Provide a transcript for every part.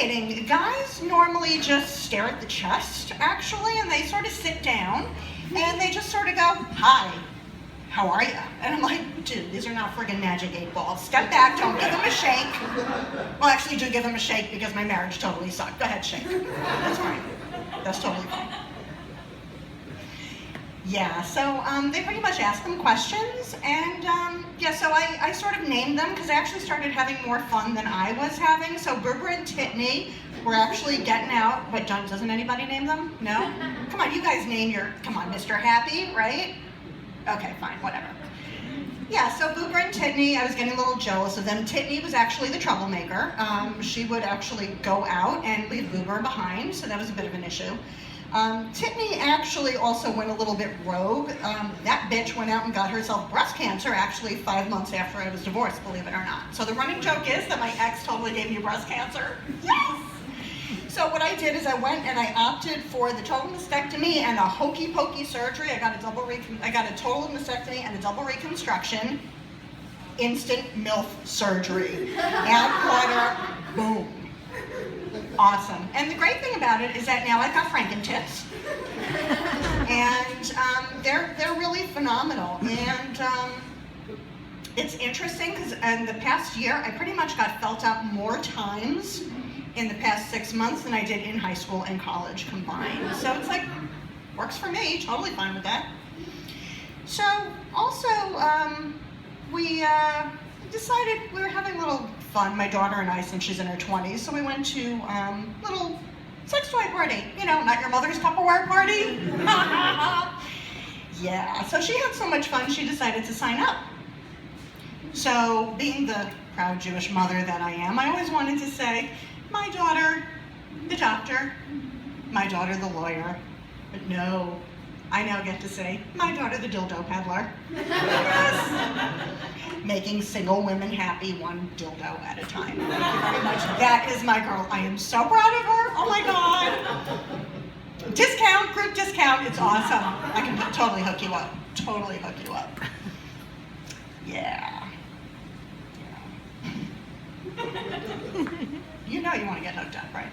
dating, guys normally just stare at the chest, actually, and they sort of sit down, and they just sort of go, hi, how are you? And I'm like, dude, these are not friggin' magic 8 balls. Step back, don't give them a shake. Well, actually, do give them a shake because my marriage totally sucked. Go ahead, shake. That's fine. That's totally fine. Yeah, so they pretty much ask them questions, and yeah, so I sort of named them because I actually started having more fun than I was having. So Boober and Titney were actually getting out, but doesn't anybody name them? No? Come on, you guys name your, come on, Mr. Happy, right? Okay, fine, whatever. Yeah, so Boober and Titney, I was getting a little jealous of them. Titney was actually the troublemaker. She would actually go out and leave Boober behind, so that was a bit of an issue. Titney actually also went a little bit rogue. That bitch went out and got herself breast cancer actually 5 months after I was divorced, believe it or not. So the running joke is that my ex totally gave me breast cancer. Yes! So what I did is I went and I opted for the total mastectomy and a hokey pokey surgery. I got a total mastectomy and a double reconstruction. Instant MILF surgery. Add water, boom. Awesome. And the great thing about it is that now I've got Frankentits. And they're really phenomenal. And it's interesting because in the past year, I pretty much got felt up more times in the past 6 months than I did in high school and college combined. So it's like, works for me, totally fine with that. So also, we decided we were having a little fun, my daughter and I, since she's in her 20s, so we went to little sex toy party. You know, not your mother's Tupperware party. Yeah, so she had so much fun, she decided to sign up. So, being the proud Jewish mother that I am, I always wanted to say, my daughter, the doctor, my daughter, the lawyer, but no, I now get to say, my daughter, the dildo peddler. Yes. Making single women happy, one dildo at a time. Thank you very much. That is my girl. I am so proud of her. Oh my God. Discount, group discount. It's awesome. I can totally hook you up. Totally hook you up. Yeah. You know you want to get hooked up, right?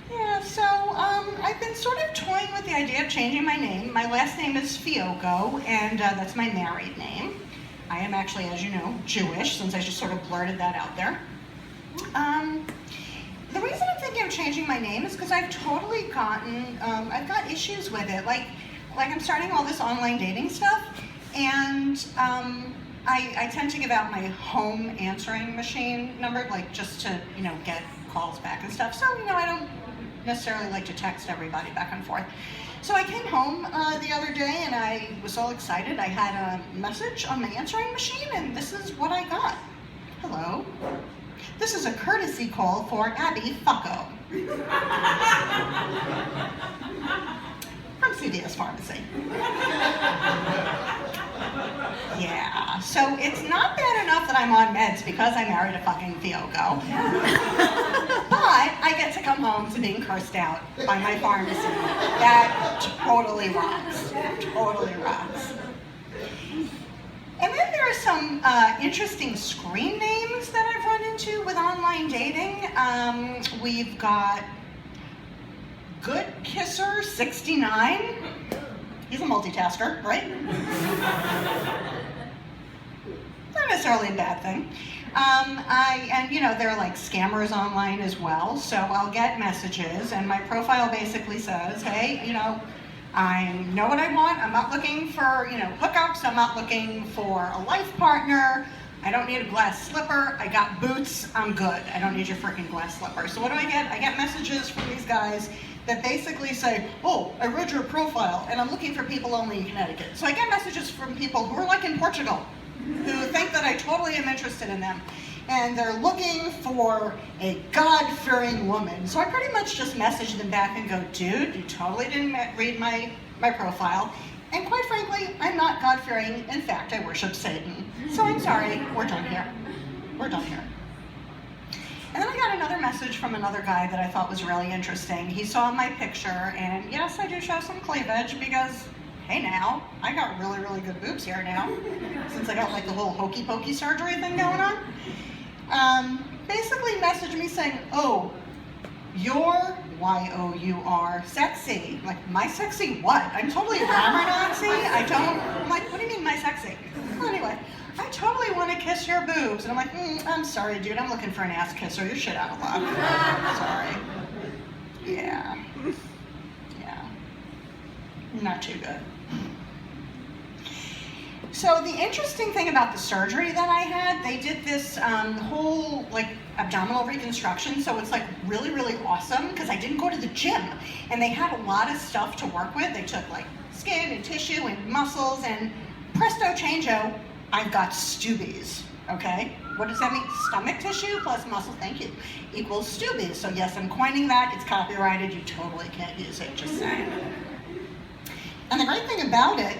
Yeah, so I've been sort of toying with the idea of changing my name. My last name is Fioco, and that's my married name. I am actually, as you know, Jewish, since I just sort of blurted that out there. The reason I'm thinking of changing my name is because I've totally gotten, I've got issues with it. Like I'm starting all this online dating stuff, and I tend to give out my home answering machine number, like just to, you know, get calls back and stuff. So, you know, I don't necessarily like to text everybody back and forth. So I came home the other day and I was all excited. I had a message on my answering machine and this is what I got. Hello. This is a courtesy call for Abby Fucko. From CVS Pharmacy. Yeah, so it's not bad enough that I'm on meds because I married a fucking Fioco. But I get to come home to being cursed out by my pharmacy. That totally rocks. Totally rocks. And then there are some interesting screen names that I've run into with online dating. We've got Good Kisser 69. He's a multitasker, right? Not necessarily a bad thing. And you know, there are like scammers online as well, so I'll get messages and my profile basically says, hey, you know, I know what I want. I'm not looking for, you know, hookups. I'm not looking for a life partner. I don't need a glass slipper. I got boots. I'm good. I don't need your freaking glass slipper. So what do I get? I get messages from these guys that basically say, oh, I read your profile and I'm looking for people only in Connecticut. So I get messages from people who are like in Portugal, who think that I totally am interested in them. And they're looking for a God-fearing woman. So I pretty much just message them back and go, dude, you totally didn't read my profile. And quite frankly, I'm not God-fearing. In fact, I worship Satan. So I'm sorry, we're done here. We're done here. And then I got another message from another guy that I thought was really interesting. He saw my picture, and yes, I do show some cleavage because, hey now, I got really, really good boobs here now, since I got like the whole hokey pokey surgery thing going on. basically messaged me saying, oh, you're Y-O-U-R, sexy. Like, my sexy what? I'm totally a grammar Nazi. I'm like, what do you mean my sexy? Well, anyway, I totally want to kiss your boobs. And I'm like, I'm sorry, dude, I'm looking for an ass kisser. You're shit out of luck. Sorry. Yeah. Not too good. So the interesting thing about the surgery that I had, they did this whole like abdominal reconstruction, so it's like really, really awesome because I didn't go to the gym and they had a lot of stuff to work with. They took like skin and tissue and muscles and presto changeo, I've got stoobies, okay? What does that mean? Stomach tissue plus muscle, thank you, equals stoobies. So yes, I'm coining that, it's copyrighted, you totally can't use it, just saying. And the great thing about it,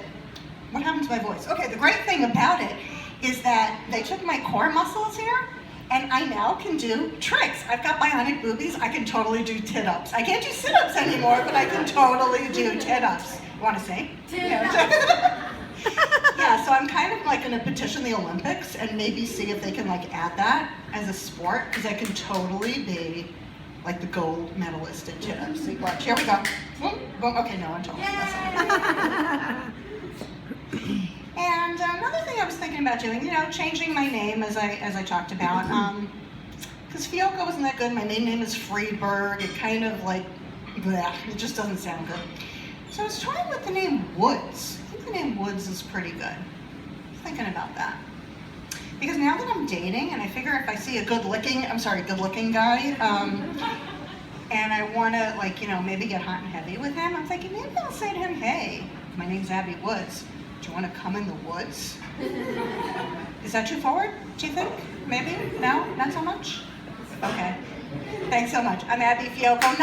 what happened to my voice? Okay, the great thing about it is that they took my core muscles here, and I now can do tricks. I've got bionic boobies, I can totally do tit-ups. I can't do sit-ups anymore, but I can totally do tit-ups. You wanna see? Yeah, so I'm kind of like gonna petition the Olympics and maybe see if they can like add that as a sport, because I can totally be like the gold medalist in tit-ups. See, watch, here we go. Boom, boom. Okay, no, I'm totally messing. And another thing I was thinking about doing, changing my name as I talked about, because Fiocco wasn't that good. My main name is Friedberg. It kind of like, bleh, it just doesn't sound good. So I was toying with the name Woods. I think the name Woods is pretty good. I was thinking about that. Because now that I'm dating, and I figure if I see a good-looking guy, and I want to, maybe get hot and heavy with him, I'm thinking maybe I'll say to him, hey, my name's Abby Woods. Do you want to come in the woods? Is that too forward, do you think? Maybe? No? Not so much? Okay. Thanks so much. I'm Abby Fiocco.